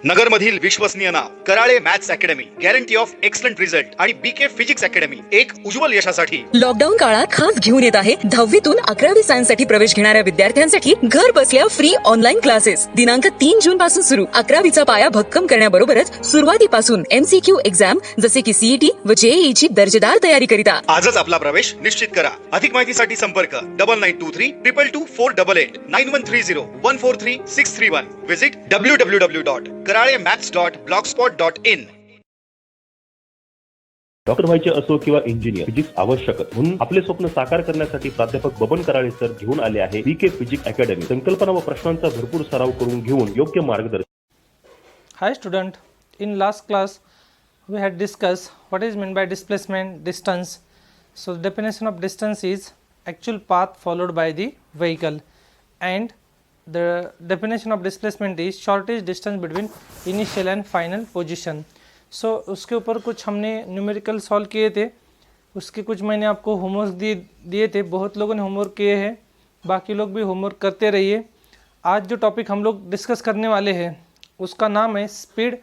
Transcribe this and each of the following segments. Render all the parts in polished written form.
नगर मधील विश्वसनीय नाव Karale maths academy, guarantee of excellent result आणि बीके फिजिक्स अकॅडमी, एक उज्ज्वल यशासाठी. लॉकडाऊन काळात खास घेऊन येत आहे 10वीतून 11वी सायन्स साठी प्रवेश घेणाऱ्या विद्यार्थ्यांसाठी घर बसल्या फ्री ऑनलाईन क्लासेस. दिनांक 3 जून पासून सुरू. 11वीचा पाया भक्कम करण्याबरोबरच सुरुवातीपासून MCQ एक्झाम जसे की CET व JEE ची दर्जेदार तयारी करिता आजच आपला प्रवेश निश्चित करा. अधिक माहितीसाठी संपर्क 9923 222 488 9130 143 631. Visit www.karalemaths.blogspot.in. डॉक्टर व्हायचे असो किंवा इंजिनियर, फिजिक्स आवश्यकच. म्हणून आपले स्वप्न साकार करण्यासाठी प्राध्यापक बबन कराळे सर घेऊन आले आहे बीके फिजिक्स अकॅडमी. संकल्पना व प्रश्नांचा भरपूर सराव करून घेऊन योग्य मार्गदर्शन. Hi student, in last class we had discussed what is meant by displacement, distance. So the definition of distance is actual path followed by the vehicle, and the definition of displacement is shortest distance between initial and final position. So उसके ऊपर कुछ हमने numerical solve किए थे, उसके कुछ मैंने आपको होमवर्क दिए थे. बहुत लोगों ने होमवर्क किए हैं, बाकी लोग भी होमवर्क करते रहिए. आज जो टॉपिक हम लोग डिस्कस करने वाले हैं उसका नाम है speed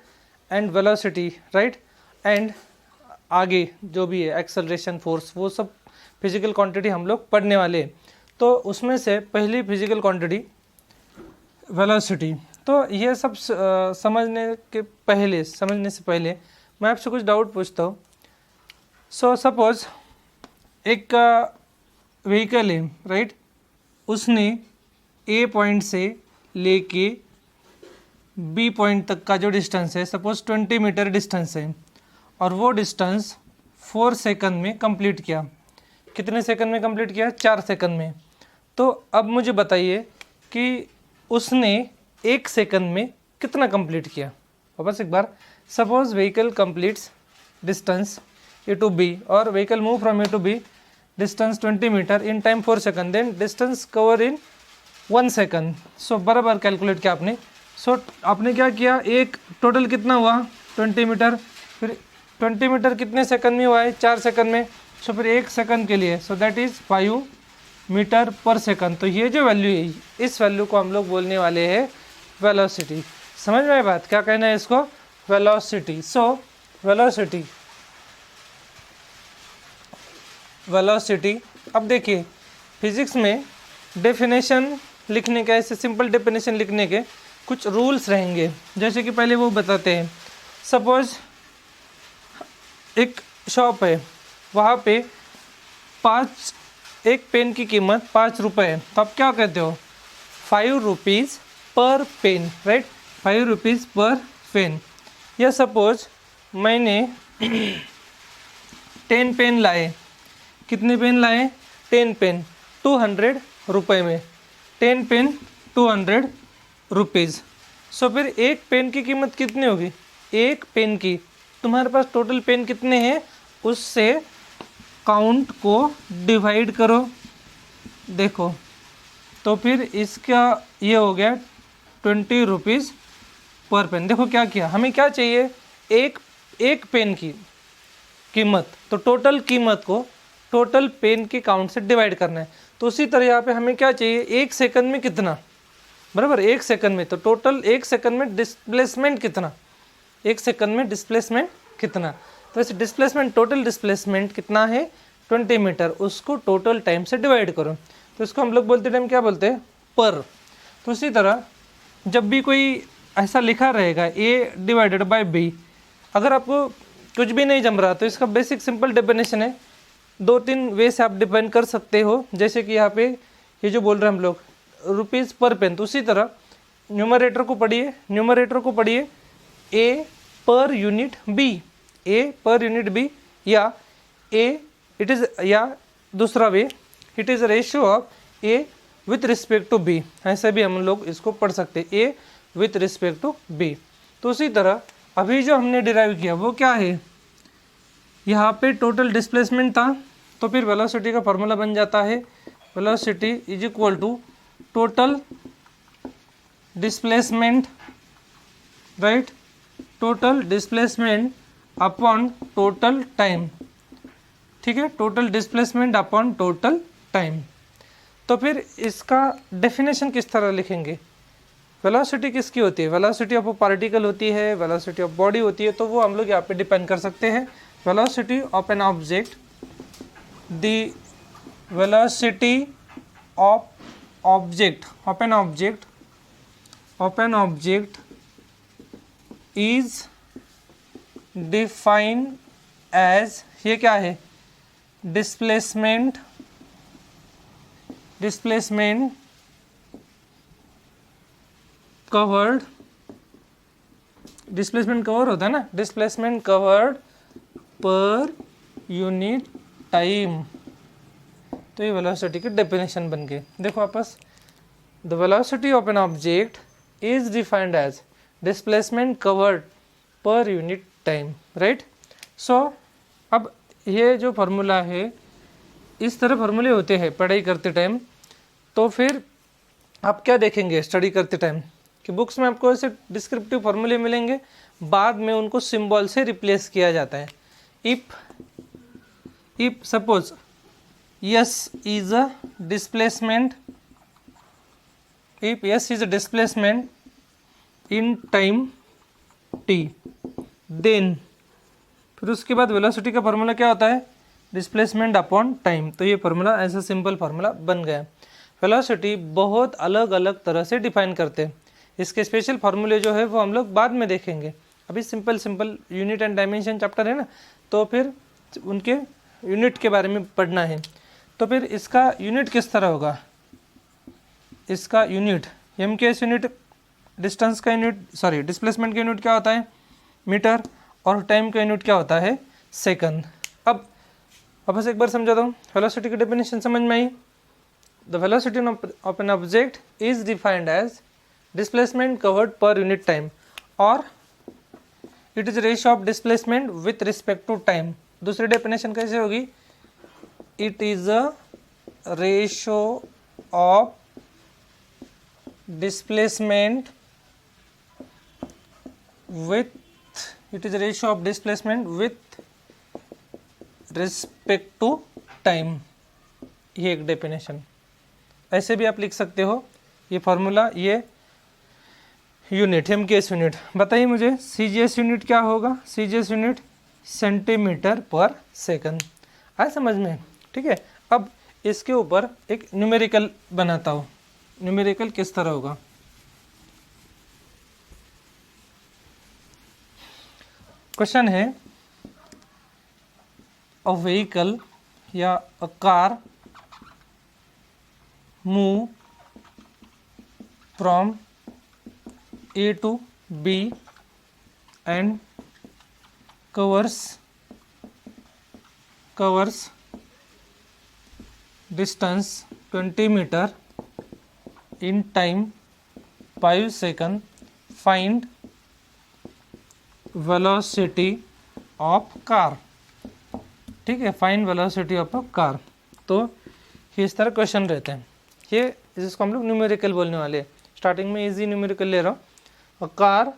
and velocity, right. And आगे जो भी है एक्सेलरेशन, फोर्स, वो सब फिजिकल क्वांटिटी हम लोग पढ़ने वाले हैं. तो उसमें से पहली फिजिकल क्वांटिटी वेलोसिटी. तो ये सब समझने से पहले मैं आपसे कुछ डाउट पूछता हूँ. सो सपोज एक व्हीकल है, राइट. उसने A पॉइंट से लेके B पॉइंट तक का जो डिस्टेंस है सपोज 20 मीटर डिस्टेंस है, और वो डिस्टेंस 4 सेकंड में कंप्लीट किया. कितने सेकंड में कंप्लीट किया? 4 सेकंड में. तो अब मुझे बताइए कि उसने 1 सेकंड में कितना कंप्लीट किया. वापस एक बार, suppose vehicle completes distance A to B और vehicle move from A to B distance 20 metre in time 4 second, then distance cover in 1 second. So बराबर कैलकुलेट किया आपने. सो आपने क्या किया, एक टोटल कितना हुआ 20 मीटर, फिर 20 मीटर कितने सेकंड में हुआ है? 4 सेकंड में. सो फिर 1 सेकंड के लिए so that is 5 metre per second. तो ये जो वैल्यू है, इस वैल्यू को हम लोग बोलने वाले हैं वेलोसिटी. समझ में आई बात? क्या कहना है इसको? वेलोसिटी. So velocity. अब देखिए फिजिक्स में डेफिनेशन लिखने के, ऐसे सिंपल डेफिनेशन लिखने के कुछ रूल्स रहेंगे. जैसे कि पहले वो बताते हैं, सपोज एक शॉप है, वहाँ पे एक पेन की कीमत 5 रुपये है. तो आप क्या कहते हो? 5 रुपीज़ पर पेन, राइट. 5 रुपीज़ पर पेन. या सपोज मैंने 10 पेन लाए. कितने पेन लाए? 10 पेन 200 रुपये में. 10 पेन 200 रुपीज़. सो फिर एक पेन की कीमत कितनी होगी? एक पेन की, तुम्हारे पास टोटल पेन कितने हैं उससे काउंट को डिवाइड करो. देखो तो फिर इसका ये हो गया 20 रुपीज़ पर पेन. देखो क्या किया, हमें क्या चाहिए? एक पेन की कीमत. तो टोटल कीमत को टोटल पेन के काउंट से डिवाइड करना है. तो उसी तरह यहाँ पे हमें क्या चाहिए? 1 सेकंड में कितना, बराबर 1 सेकंड में. तो टोटल 1 सेकंड में डिस्प्लेसमेंट कितना? 1 सेकंड में डिस्प्लेसमेंट कितना? तो इस डिस्प्लेसमेंट, टोटल डिस्प्लेसमेंट कितना है? 20 मीटर. उसको टोटल टाइम से डिवाइड करो. तो इसको हम लोग बोलते टाइम क्या बोलते हैं? पर. तो इसी तरह जब भी कोई ऐसा लिखा रहेगा A डिवाइडेड बाय B, अगर आपको कुछ भी नहीं जम रहा तो इसका बेसिक सिंपल डेफिनेशन है. 2-3 वे से आप डिपेंड कर सकते हो. जैसे कि यहाँ पे ये जो बोल रहे हैं हम लोग रुपीज़ पर पेन, तो उसी तरह न्यूमरेटर को पढ़िए A पर यूनिट B, या A इट इज़, या दूसरा way it is ratio of A with respect to B. ऐसे भी हम लोग इसको पढ़ सकते हैं, A with respect to B. तो उसी तरह अभी जो हमने डिराइव किया वो क्या है? यहाँ पे टोटल डिस्प्लेसमेंट था. तो फिर वेलोसिटी का फॉर्मूला बन जाता है, velocity is equal to total displacement, right. Total displacement upon total time. ठीक है, total displacement upon total time. तो फिर इसका डेफिनेशन किस तरह लिखेंगे? वेलोसिटी किसकी होती है, वेलोसिटी ऑफ पार्टिकल होती है, वेलोसिटी ऑफ बॉडी होती है, तो वो हम लोग यहाँ पे डिपेंड कर सकते हैं। Velocity of an object, the velocity of object is defined as, ये क्या है, डिस्प्लेसमेंट कवर्ड, डिस्प्लेसमेंट कवर होता है ना, displacement covered per unit time. तो ये वेलोसिटी की डेफिनेशन बन गई। देखो वापस, the velocity of an object is defined as displacement covered per unit time, right. So अब ये जो फार्मूला है, इस तरह फार्मूले होते हैं पढ़ाई करते टाइम। तो फिर आप क्या देखेंगे स्टडी करते टाइम कि बुक्स में आपको ऐसे डिस्क्रिप्टिव फार्मूले मिलेंगे, बाद में उनको सिंबल से रिप्लेस किया जाता है। If suppose S is a displacement, if S is a displacement in time t, then फिर उसके बाद वेलोसिटी का फार्मूला क्या होता है, डिस्प्लेसमेंट अपॉन टाइम। तो ये फार्मूला ऐसा सिंपल फार्मूला बन गया। वेलोसिटी बहुत अलग अलग तरह से डिफाइन करते हैं, इसके स्पेशल फार्मूले जो है वो हम लोग बाद में देखेंगे। अभी simple unit and dimension chapter है ना, तो फिर उनके यूनिट के बारे में पढ़ना है। तो फिर इसका यूनिट किस तरह होगा, इसका यूनिट MKS यूनिट, डिस्टेंस का यूनिट, सॉरी डिस्प्लेसमेंट का यूनिट क्या होता है, मीटर, और टाइम का यूनिट क्या होता है, सेकंड। अब वापस एक बार समझा दो, वेलोसिटी की डेफिनेशन समझ में आई। The velocity of an object is defined as displacement covered per unit time, और it is ratio of displacement with respect to time. दूसरी डेफिनेशन कैसे होगी, it is a ratio of displacement with respect to time। ये एक definition, ऐसे भी आप लिख सकते हो। ये फार्मूला, ये यूनिट MKS यूनिट। बताइए मुझे CGS यूनिट क्या होगा, CGS यूनिट सेंटीमीटर पर सेकंड। आए समझ में, ठीक है। अब इसके ऊपर एक न्यूमेरिकल बनाता हूँ। न्यूमेरिकल किस तरह होगा, क्वेश्चन है, अ व्हीकल या अ car move from A to B and covers distance 20 meter in time 5 second, find velocity of car। ठीक है, find velocity of a car. तो इस तरह क्वेश्चन रहते हैं, ये जिसको हम लोग न्यूमेरिकल बोलने वाले हैं। स्टार्टिंग में इजी न्यूमेरिकल ले रहा हूँ। A car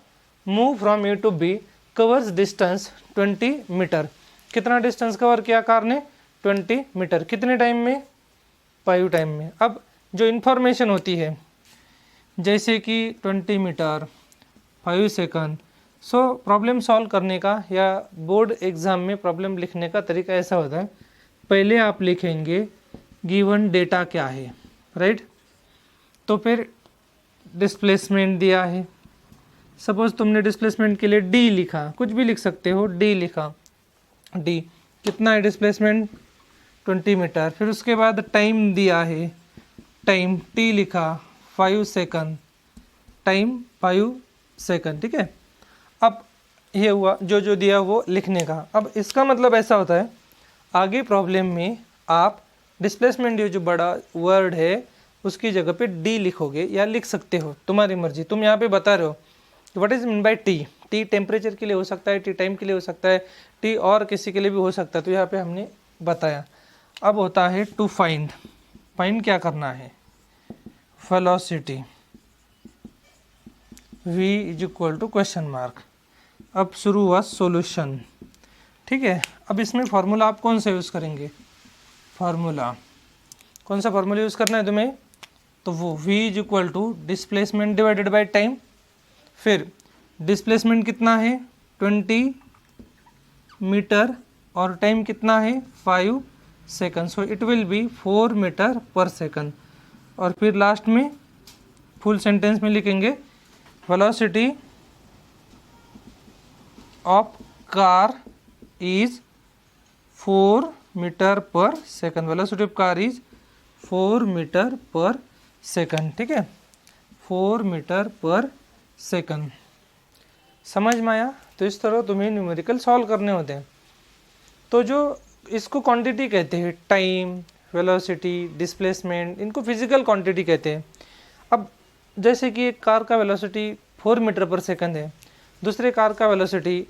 move from A to B covers distance 20 meter. कितना डिस्टेंस कवर किया कार ने, 20 मीटर। कितने टाइम में, 5 टाइम में। अब जो इन्फॉर्मेशन होती है जैसे कि 20 meter, 5 second, so problem solve करने का या बोर्ड एग्ज़ाम में प्रॉब्लम लिखने का तरीका ऐसा होता है, पहले आप लिखेंगे गिवन डेटा क्या है, राइट। तो फिर डिस्प्लेसमेंट दिया है, सपोज तुमने डिस्प्लेसमेंट के लिए डी लिखा, कुछ भी लिख सकते हो, डी लिखा, डी कितना है डिस्प्लेसमेंट, 20 मीटर। फिर उसके बाद टाइम दिया है, टाइम टी लिखा, 5 सेकंड, टाइम 5 सेकंड, ठीक है। अब ये हुआ जो दिया वो लिखने का। अब इसका मतलब ऐसा होता है, आगे प्रॉब्लम में आप डिस्प्लेसमेंट, ये जो बड़ा वर्ड है उसकी जगह पे डी लिखोगे या लिख सकते हो, तुम्हारी मर्जी। तुम यहाँ पे बता रहे हो what is mean by T. T temperature के लिए हो सकता है, टी टाइम के लिए हो सकता है, टी और किसी के लिए भी हो सकता है, तो यहाँ पे हमने बताया। अब होता है टू फाइंड, फाइंड क्या करना है, velocity, v is equal to question mark. अब शुरू हुआ सॉल्यूशन, ठीक है। अब इसमें फार्मूला आप कौन सा यूज़ करेंगे, फार्मूला कौन सा फार्मूला यूज़ करना है तुम्हें, तो वो v is equal to displacement divided by time. फिर डिस्प्लेसमेंट कितना है 20 मीटर और टाइम कितना है 5 second, so it will be 4 metre per second. और फिर लास्ट में फुल सेंटेंस में लिखेंगे velocity of car is 4 metre per second. Velocity of car is 4 metre per second, ठीक है, 4 मीटर पर सेकंड। समझ में आया? तो इस तरह तुम्हें न्यूमेरिकल सॉल्व करने होते हैं। तो जो इसको क्वांटिटी कहते हैं, टाइम, वेलोसिटी, डिस्प्लेसमेंट, इनको फिजिकल क्वांटिटी कहते हैं। अब जैसे कि एक कार का वेलोसिटी 4 मीटर पर सेकंड है, दूसरे कार का वेलोसिटी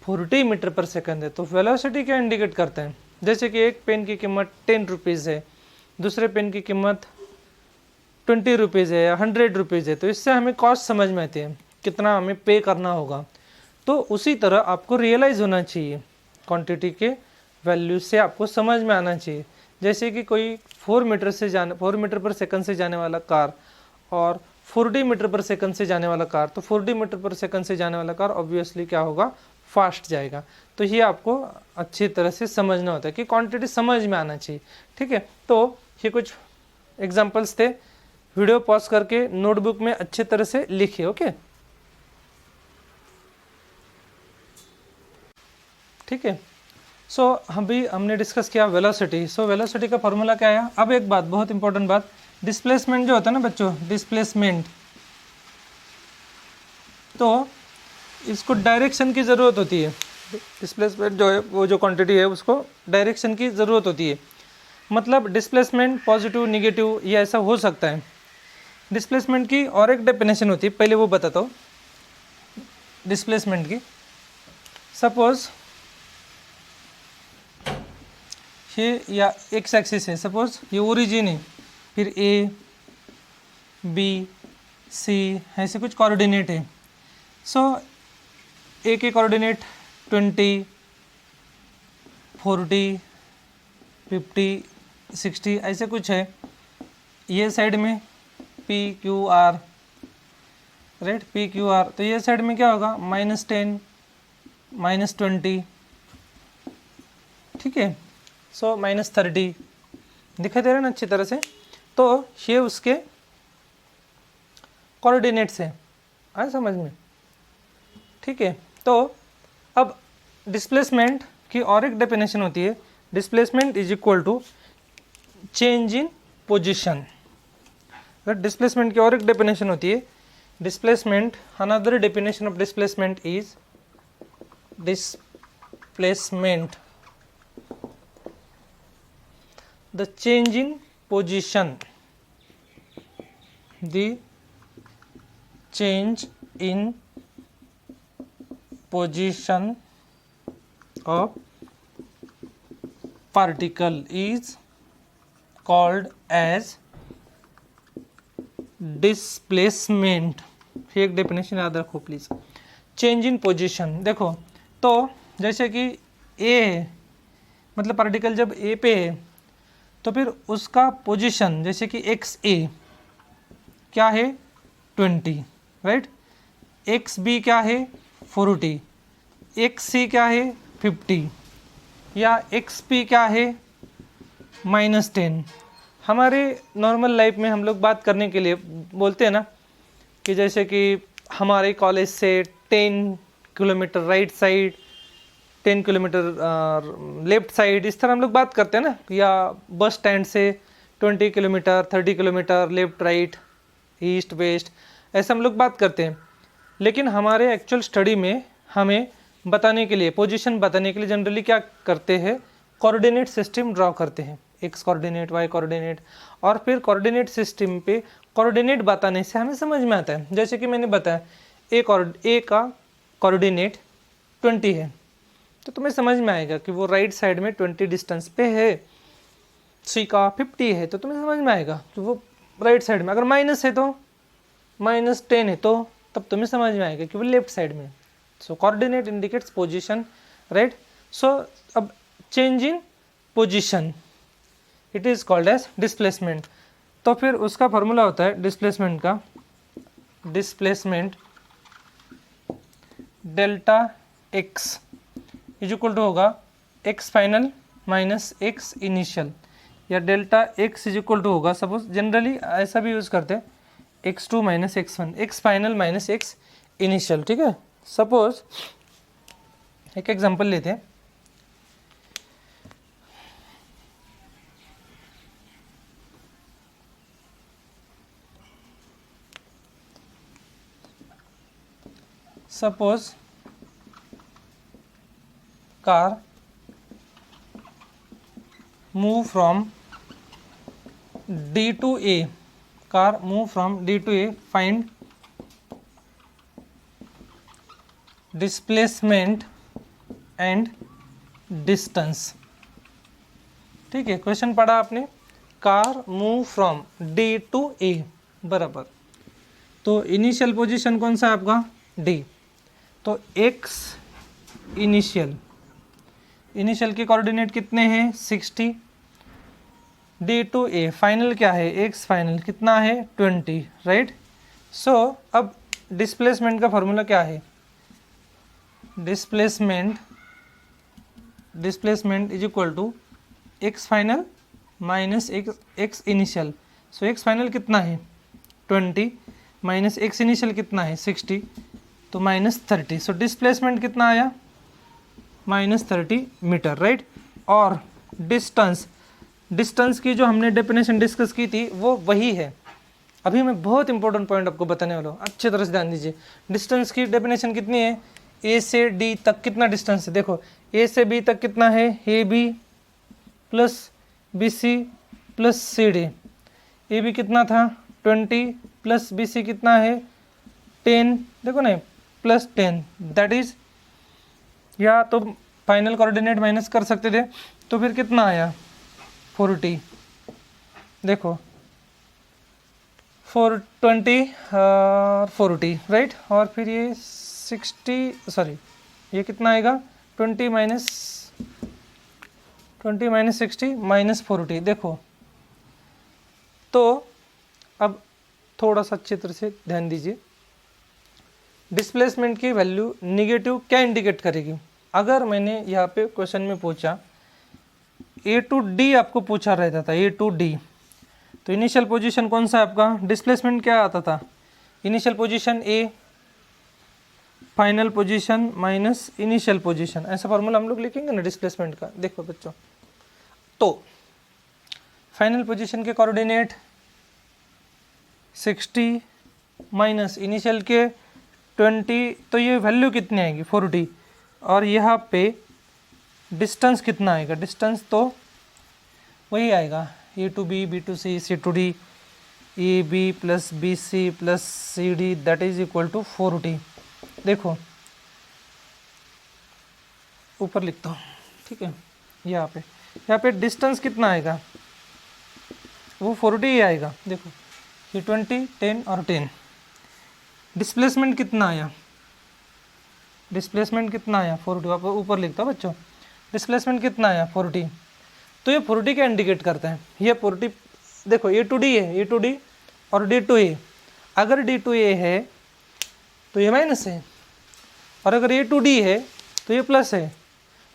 40 मीटर पर सेकंड है, तो वेलोसिटी क्या इंडिकेट करते हैं? जैसे कि एक पेन की कीमत 10 रुपीज़ है, दूसरे पेन की कीमत 20 रुपीज़ है या 100 रुपीज़ है, तो इससे हमें कॉस्ट समझ में आती है, कितना हमें पे करना होगा। तो उसी तरह आपको रियलाइज़ होना चाहिए, क्वांटिटी के वैल्यू से आपको समझ में आना चाहिए। जैसे कि कोई 4 मीटर पर सेकंड से जाने वाला कार और 40 मीटर पर सेकंड से जाने वाला कार, तो 40 मीटर पर सेकंड से जाने वाला कार ऑब्वियसली क्या होगा, फास्ट जाएगा। तो ये आपको अच्छी तरह से समझना होता है कि क्वांटिटी समझ में आना चाहिए, ठीक है। तो ये कुछ एग्जांपल्स थे, वीडियो पॉज करके नोटबुक में अच्छी तरह से लिखिए, ओके, ठीक है। सो अभी हमने डिस्कस किया वेलोसिटी। सो वेलोसिटी का फॉर्मूला क्या है? अब एक बात, बहुत इंपॉर्टेंट बात, डिस्प्लेसमेंट जो होता है ना बच्चों, डिस्प्लेसमेंट, तो इसको डायरेक्शन की ज़रूरत होती है। डिस्प्लेसमेंट जो है, वो जो क्वांटिटी है, उसको डायरेक्शन की ज़रूरत होती है। मतलब डिस्प्लेसमेंट पॉजिटिव, नेगेटिव, ये ऐसा हो सकता है। डिस्प्लेसमेंट की और एक डेफिनेशन होती है, पहले वो बताता हूँ डिस्प्लेसमेंट की। सपोज ये या एक्स एक्सिस है, सपोज ये ओरिजिन है, फिर ए बी सी ऐसे कुछ कोऑर्डिनेट है। सो ए के कोऑर्डिनेट 20, 40, 50, 60 ऐसे कुछ है। ये साइड में P Q R, right, P Q R, तो ये साइड में क्या होगा, -10, -20, ठीक है। सो -30 दिखाई दे रहा है ना अच्छी तरह से। तो ये उसके कोऑर्डिनेट्स है, आए समझ में, ठीक है। तो अब डिस्प्लेसमेंट की और एक डेफिनेशन होती है, displacement is equal to change in position. Displacement की और एक डेफिनेशन होती है, displacement, another definition of displacement is displacement the change in position, the change in position of particle is called as displacement। ये एक definition याद रखो please, change in position. देखो तो जैसे कि ए है, मतलब पार्टिकल जब ए पे है तो फिर उसका पोजीशन, जैसे कि एक्स ए क्या है 20, राइट, एक्स बी क्या है 40, एक्स सी क्या है 50, या एक्स पी क्या है -10। हमारे नॉर्मल लाइफ में हम लोग बात करने के लिए बोलते हैं ना कि जैसे कि हमारे कॉलेज से 10 kilometre right side, 10 kilometre left side, इस तरह हम लोग बात करते हैं ना, या बस स्टैंड से 20 kilometre 30 kilometre left right east west, ऐसा हम लोग बात करते हैं। लेकिन हमारे एक्चुअल स्टडी में हमें बताने के लिए, पोजीशन बताने के लिए जनरली क्या करते हैं, कोऑर्डिनेट सिस्टम ड्रॉ करते हैं, एक्स कोऑर्डिनेट, वाई कोऑर्डिनेट, और फिर कोऑर्डिनेट सिस्टम पे कोऑर्डिनेट बताने से हमें समझ में आता है। जैसे कि मैंने बताया ए का कोऑर्डिनेट 20 है, तो तुम्हें समझ में आएगा कि वो राइट साइड में 20 डिस्टेंस पे है। सी का 50 है तो तुम्हें समझ में आएगा कि वो राइट साइड में, अगर माइनस है तो -10 है तो तब तुम्हें समझ में आएगा कि वो लेफ्ट साइड में। So coordinate indicates position, right. So अब change in position, it is called as displacement. तो फिर उसका फार्मूला होता है डिस्प्लेसमेंट का, displacement delta x is equal to होगा x final minus x initial, या delta x is equal to होगा, सपोज जनरली ऐसा भी यूज़ करते हैं, x2 minus x1, x final minus x initial. ठीक है, सपोज एक एग्जांपल लेते हैं, suppose car move from D to A, car move from D to A, find displacement and distance। ठीक है, क्वेश्चन पढ़ा आपने, car move from D to A बराबर, तो इनिशियल पोजीशन कौन सा है आपका D, तो x इनिशियल, इनिशियल के कोऑर्डिनेट कितने हैं 60, D to A फाइनल क्या है x फाइनल कितना है 20, राइट। सो अब डिस्प्लेसमेंट का फॉर्मूला क्या है, displacement is equal to x final minus x initial. So x final कितना है 20 माइनस x इनिशियल कितना है 60, तो माइनस 30। सो डिस्प्लेसमेंट कितना आया माइनस 30 मीटर, राइट। और डिस्टेंस की जो हमने डेफिनेशन डिस्कस की थी वो वही है। अभी मैं बहुत इंपॉर्टेंट पॉइंट आपको बताने वाला हूँ, अच्छे तरह से ध्यान दीजिए। डिस्टेंस की डेफिनेशन कितनी है, ए से डी तक कितना डिस्टेंस है, देखो ए से बी तक कितना है, A B plus B C plus C D. A B कितना था 20 प्लस बी सी कितना है 10, देखो ना प्लस 10, दैट इज, या तो फाइनल कोऑर्डिनेट माइनस कर सकते थे, तो फिर कितना आया 40, देखो 420 40, राइट। और फिर ये 60, सॉरी ये कितना आएगा 20 माइनस 60 माइनस 40, देखो। तो अब थोड़ा सा अच्छी तरह से ध्यान दीजिए, डिस्प्लेसमेंट की वैल्यू निगेटिव क्या इंडिकेट करेगी। अगर मैंने यहाँ पे क्वेश्चन में पूछा ए टू डी, आपको पूछा रहता था ए टू डी, तो इनिशियल पोजीशन कौन सा है आपका, डिस्प्लेसमेंट क्या आता था, initial position A final position minus initial position, ऐसा फॉर्मूला हम लोग लिखेंगे ना डिस्प्लेसमेंट का। देखो बच्चों, तो फाइनल पोजीशन के कोऑर्डिनेट 60 माइनस इनिशियल के 20, तो ये वैल्यू कितनी आएगी 40। और यहाँ पे डिस्टेंस कितना आएगा, डिस्टेंस तो वही आएगा A to B, B to C, C to D, A B plus B C plus C D, that is equal to 40। देखो ऊपर लिखता हूँ, ठीक है, यहाँ पे डिस्टेंस कितना आएगा, वो 40 ही आएगा। देखो ये 20, 10 और 10। डिस्प्लेसमेंट कितना आया, डिस्प्लेसमेंट कितना आया 40, आप ऊपर लिखता हूँ बच्चों, डिस्प्लेसमेंट कितना आया 40। तो ये 40 क्या इंडिकेट करता है, ये 40, देखो ए टू डी है, ए टू डी और डी टू ए, अगर डी टू ए है तो ये माइनस है, और अगर ए टू डी है तो ये प्लस है।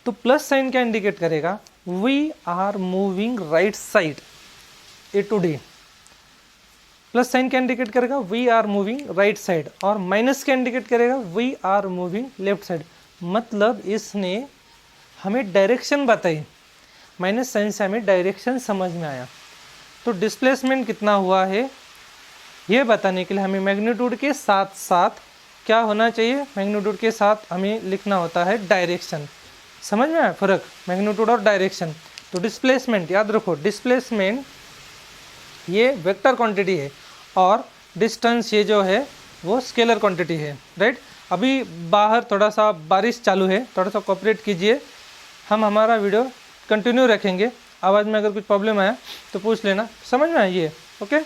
तो प्लस साइन क्या इंडिकेट करेगा, we are moving right side, A to D. Plus sign क्या इंडिकेट करेगा, we are moving right side, और माइनस क्या इंडिकेट करेगा, we are moving left side. मतलब इसने हमें डायरेक्शन बताई, माइनस साइन से हमें डायरेक्शन समझ में आया। तो डिस्प्लेसमेंट कितना हुआ है ये बताने के लिए हमें मैग्नीट्यूड के साथ साथ क्या होना चाहिए, मैग्नीट्यूड के साथ हमें लिखना होता है डायरेक्शन। समझ में आया फ़र्क, मैग्नीट्यूड और डायरेक्शन। तो डिस्प्लेसमेंट याद रखो, डिस्प्लेसमेंट ये वेक्टर क्वांटिटी है और डिस्टेंस ये जो है वो स्केलर क्वांटिटी है, राइट। अभी बाहर थोड़ा सा बारिश चालू है, थोड़ा सा कोऑपरेट कीजिए, हम हमारा वीडियो कंटिन्यू रखेंगे। आवाज़ में अगर कुछ प्रॉब्लम आया तो पूछ लेना, समझ में आइए, ओके।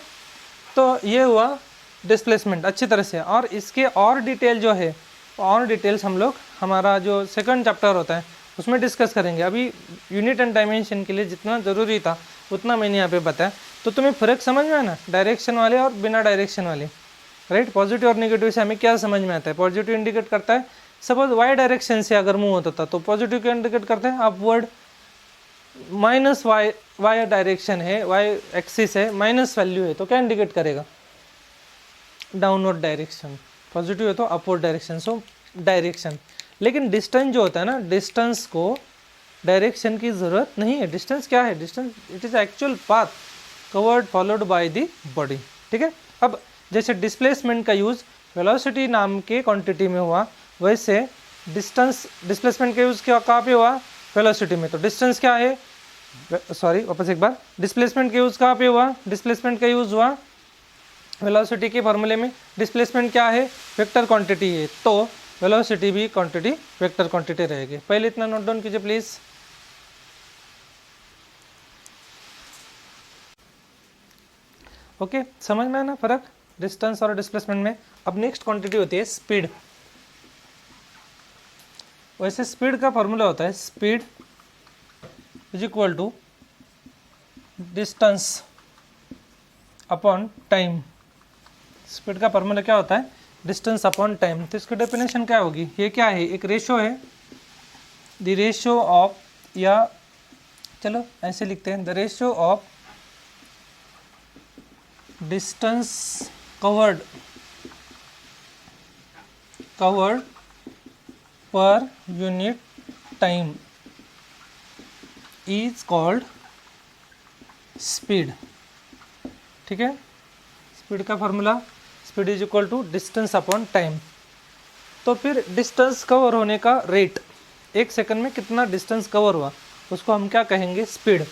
तो ये हुआ डिस्प्लेसमेंट अच्छी तरह से, और इसके और डिटेल जो है, और डिटेल्स हम लोग हमारा जो सेकंड चैप्टर होता है उसमें डिस्कस करेंगे। अभी यूनिट एंड डायमेंशन के लिए जितना ज़रूरी था उतना मैंने यहाँ पे बताया। तो तुम्हें फ़र्क समझ में है ना, डायरेक्शन वाले और बिना डायरेक्शन वाले, राइट। पॉजिटिव और नेगेटिव से हमें क्या समझ में आता है, पॉजिटिव इंडिकेट करता है सपोज वाई डायरेक्शन से अगर मूव होता था तो पॉजिटिव क्या इंडिकेट करते हैं, अपवर्ड। माइनस वाई डायरेक्शन है, वाई एक्सिस है, माइनस वैल्यू है तो क्या इंडिकेट करेगा, डाउनवर्ड डायरेक्शन। पॉजिटिव है तो अपवर्ड डायरेक्शन, सो डायरेक्शन। लेकिन डिस्टेंस जो होता है ना, डिस्टेंस को डायरेक्शन की ज़रूरत नहीं है। डिस्टेंस क्या है, distance it is actual path covered followed by the body, ठीक है। अब जैसे डिस्प्लेसमेंट का यूज़ वेलोसिटी नाम के क्वांटिटी में हुआ, वैसे डिस्प्लेसमेंट का यूज़ क्या कहाँ पे हुआ, वेलोसिटी में। तो डिस्टेंस क्या है, सॉरी वापस एक बार, डिस्प्लेसमेंट का यूज़ कहाँ पे हुआ, डिस्प्लेसमेंट का यूज़ हुआ वेलोसिटी के फॉर्मूले में। डिस्प्लेसमेंट क्या है, वेक्टर क्वांटिटी है, तो वेलोसिटी भी क्वांटिटी वेक्टर क्वांटिटी रहेगी। पहले इतना नोट डाउन कीजिए प्लीज़। ओके, समझ में है ना फर्क डिस्टेंस और डिस्प्लेसमेंट में। अब नेक्स्ट क्वांटिटी होती है स्पीड। वैसे स्पीड का फॉर्मूला होता है speed is equal to distance upon time. Speed का फॉर्मूला क्या होता है, डिस्टेंस अपॉन टाइम। तो इसकी डेफिनेशन क्या होगी, ये क्या है, एक रेशो है, द रेशो ऑफ, या चलो ऐसे लिखते हैं, the ratio of distance covered per unit time is called speed, ठीक है। स्पीड का formula speed is equal to distance upon time. तो फिर डिस्टेंस कवर होने का रेट, एक सेकंड में कितना डिस्टेंस कवर हुआ, उसको हम क्या कहेंगे, स्पीड।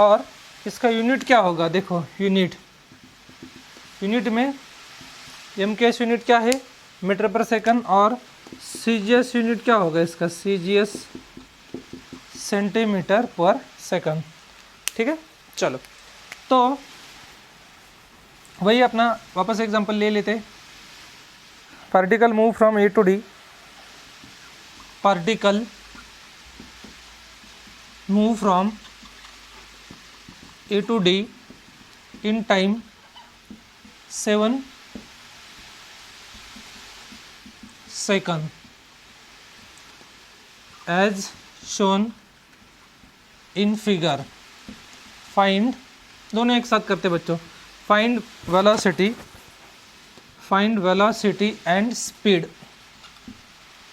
और इसका यूनिट क्या होगा, देखो यूनिट में एमकेएस यूनिट क्या है, मीटर पर सेकंड, और सीजीएस यूनिट क्या होगा इसका, सीजीएस सेंटीमीटर पर सेकंड, ठीक है। चलो तो वही अपना वापस एग्जांपल ले लेते। Particle move from A to D, particle move from A to D in time 7 second as shown in figure. Find, दोनों एक साथ करते बच्चों, फाइंड वेलोसिटी एंड स्पीड,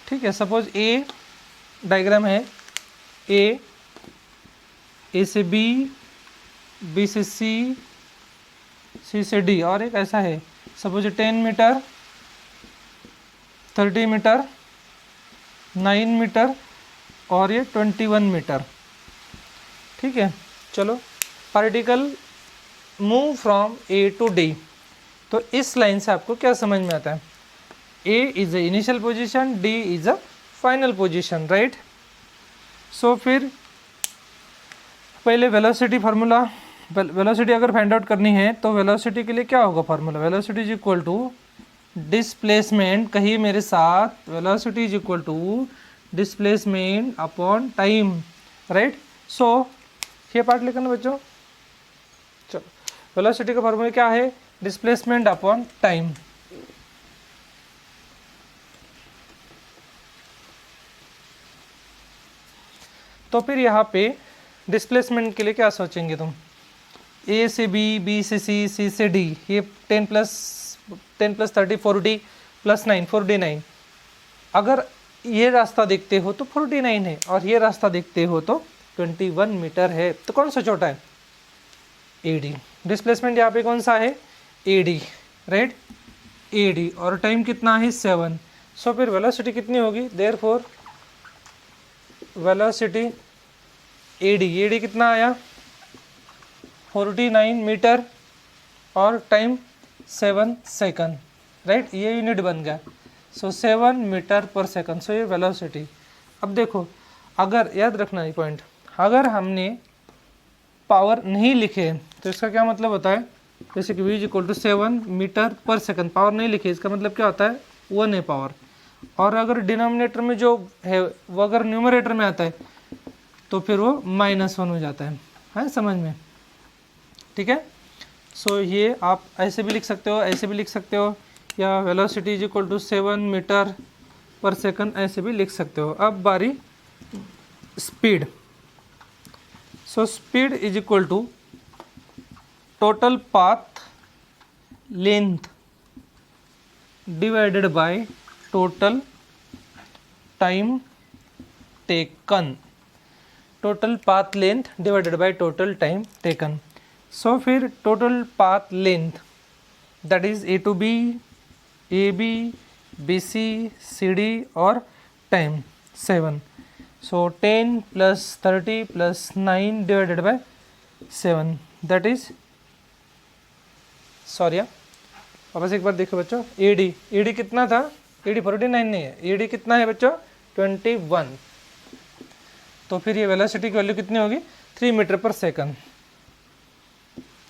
ठीक है। सपोज ए डायग्राम है, ए से बी, बी से सी, सी से डी, और एक ऐसा है सपोज 10 मीटर, 30 मीटर, 9 मीटर और ये 21 मीटर, ठीक है। चलो particle move from A to D, तो इस लाइन से आपको क्या समझ में आता है, A is a initial position, D is a final position, right. So फिर पहले वेलोसिटी फार्मूला, वेलोसिटी अगर फाइंड आउट करनी है तो वेलोसिटी के लिए क्या होगा formula, velocity is equal to displacement, कहिए मेरे साथ, velocity is equal to displacement upon time, right. So ये पार्ट लिखा ना बच्चों। चलो वेलोसिटी का फॉर्मूला क्या है, डिस्प्लेसमेंट अपॉन टाइम। तो फिर यहाँ पे डिस्प्लेसमेंट के लिए क्या सोचेंगे तुम, ए से बी, बी से सी, सी से डी, ये 10 प्लस 30 40 प्लस 9 49। अगर ये रास्ता देखते हो तो 49 है और ये रास्ता देखते हो तो 21 मीटर है, तो कौन सा छोटा है, एडी। डिस्प्लेसमेंट यहाँ पे कौन सा है, एडी, राइट, एडी, और टाइम कितना है 7। सो फिर वेलोसिटी कितनी होगी, देयरफॉर वेलोसिटी एडी कितना आया 49 मीटर और टाइम 7 सेकंड, राइट, ये यूनिट बन गया। सो 7 मीटर पर सेकंड, सो ये वेलोसिटी। अब देखो, अगर याद रखना ये पॉइंट, अगर हमने पावर नहीं लिखे तो इसका क्या मतलब होता है, जैसे कि v is equal to 7 metre per second, power नहीं लिखे, इसका मतलब क्या होता है 1 है पावर। और अगर डिनोमिनेटर में जो है वो अगर न्यूमरेटर में आता है तो फिर वो -1 हो जाता है समझ में, ठीक है। सो ये आप ऐसे भी लिख सकते हो, ऐसे भी लिख सकते हो, या velocity is equal to 7 metre per second ऐसे भी लिख सकते हो। अब बारी speed. So speed is equal to total path length divided by total time taken. Total path length divided by total time taken. So फिर total path length that is A to B, A B, B C, C D और time 7। So 10 plus 30 plus 9 divided by 7 that is, sorry वापस एक बार देखो बच्चों, A D कितना था, A D 49 नहीं है, ए डी कितना है बच्चों 21। तो फिर ये वेलोसिटी की वैल्यू कितनी होगी 3 मीटर पर सेकंड।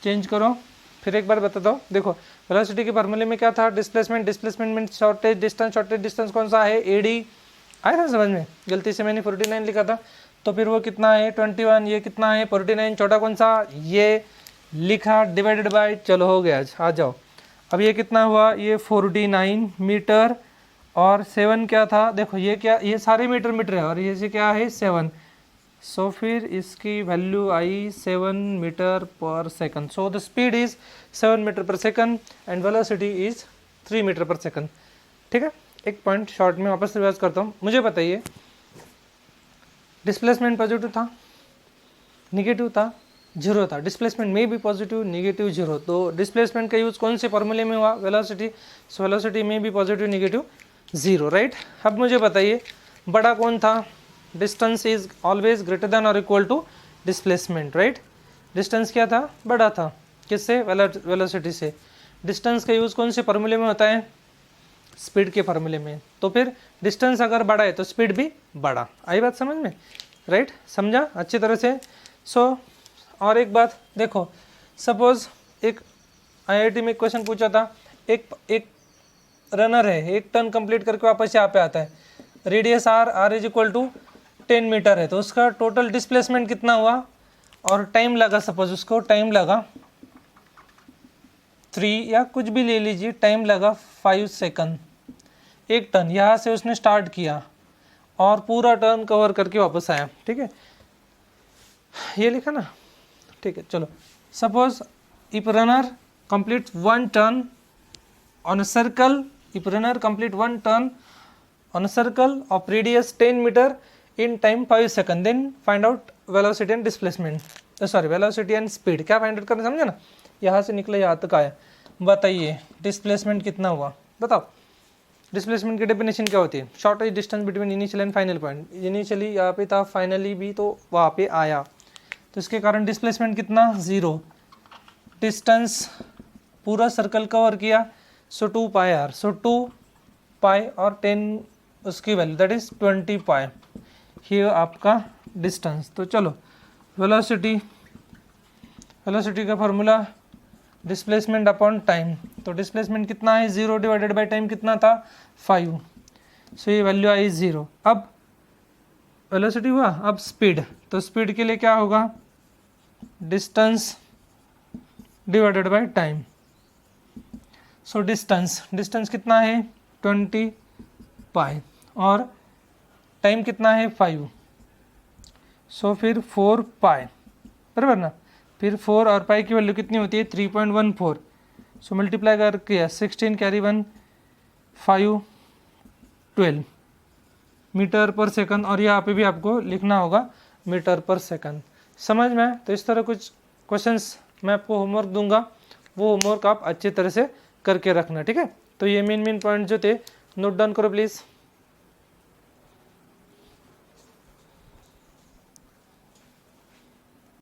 चेंज करो, फिर एक बार बताता हूँ। देखो वेलोसिटी के फार्मूले में क्या था, डिस्प्लेसमेंट मीन शॉर्टेज डिस्टेंस कौन सा है, ए डी। आया था समझ में, गलती से मैंने 49 लिखा था, तो फिर वो कितना है 21, ये कितना है 49, छोटा कौन सा ये लिखा, डिवाइडेड बाय, चलो हो गया, आ जाओ। अब ये कितना हुआ, ये 49 मीटर और 7 क्या था, देखो ये क्या, ये सारे मीटर है और ये से क्या है 7। सो फिर इसकी वैल्यू आई 7 metre per second. So the speed is 7 metre per second and velocity is 3 metre per second. ठीक है, एक पॉइंट शॉर्ट में वापस रिवाइज करता हूँ। मुझे बताइए डिस्प्लेसमेंट पॉजिटिव था, निगेटिव था, जीरो था। डिस्प्लेसमेंट में भी पॉजिटिव, निगेटिव, जीरो। तो डिस्प्लेसमेंट का यूज़ कौन से फॉर्मूले में हुआ, वेलोसिटी। सो वेलोसिटी में भी पॉजिटिव, निगेटिव, जीरो, राइट। अब मुझे बताइए बड़ा कौन था, distance is always greater than और equal to displacement, right. Distance क्या था, बड़ा था, किससे, वेलोसिटी से। डिस्टेंस का यूज़ कौन से फॉर्मूले में होता है, स्पीड के फॉर्मूले में। तो फिर डिस्टेंस अगर बड़ा है तो स्पीड भी बड़ा। आई बात समझ में, राइट, समझा अच्छी तरह से। सो और एक बात देखो, सपोज एक आईआईटी में क्वेश्चन पूछा था, एक रनर है, एक टर्न कंप्लीट करके वापस यहाँ पे आता है, radius R is equal to 10 meter है, तो उसका टोटल डिस्प्लेसमेंट कितना हुआ और टाइम लगा, सपोज उसको टाइम लगा 3 या कुछ भी ले लीजिए, टाइम लगा 5 सेकंड। एक टर्न यहाँ से उसने स्टार्ट किया और पूरा टर्न कवर करके वापस आया, ठीक है, ये लिखा ना, ठीक है। चलो suppose if runner complete 1 turn on a circle, if runner complete 1 turn on a circle of radius 10 meter in time 5 second, then find out velocity and displacement, velocity and speed। क्या फाइंड आउट करना, समझे ना, यहाँ से निकला यहाँ तक आया। बताइए डिस्प्लेसमेंट कितना हुआ, बताओ। डिस्प्लेसमेंट की डेफिनेशन क्या होती है, shortage distance between initial and final point. Initially यहाँ पे था, फाइनली भी तो वहाँ पे आया, तो इसके कारण डिस्प्लेसमेंट कितना, 0। डिस्टेंस पूरा सर्कल कवर किया, सो 2 पाई आर, सो 2 पाई और 10 उसकी वैल्यू दैट इज 20 पाई, ये आपका डिस्टेंस। तो चलो वेलोसिटी का फार्मूला डिस्प्लेसमेंट अपॉन टाइम, तो डिस्प्लेसमेंट कितना है 0 डिवाइडेड बाय टाइम कितना था 5, सो ये वैल्यू आई 0। अब वेलोसिटी हुआ, अब स्पीड, तो स्पीड के लिए क्या होगा, distance divided by time. So distance कितना है 20 पाई और टाइम कितना है 5, सो फिर 4 पाई, बराबर ना। फिर 4 और पाई की वैल्यू कितनी होती है 3.14, सो मल्टीप्लाई करके 16 कैरी 1 5 12 मीटर पर सेकंड, और यहाँ पे भी आपको लिखना होगा मीटर पर सेकंड। समझ में? तो इस तरह कुछ क्वेश्चंस मैं आपको होमवर्क दूंगा, वो होमवर्क आप अच्छी तरह से करके रखना, ठीक है। तो ये मेन पॉइंट जो थे नोट डाउन करो प्लीज़।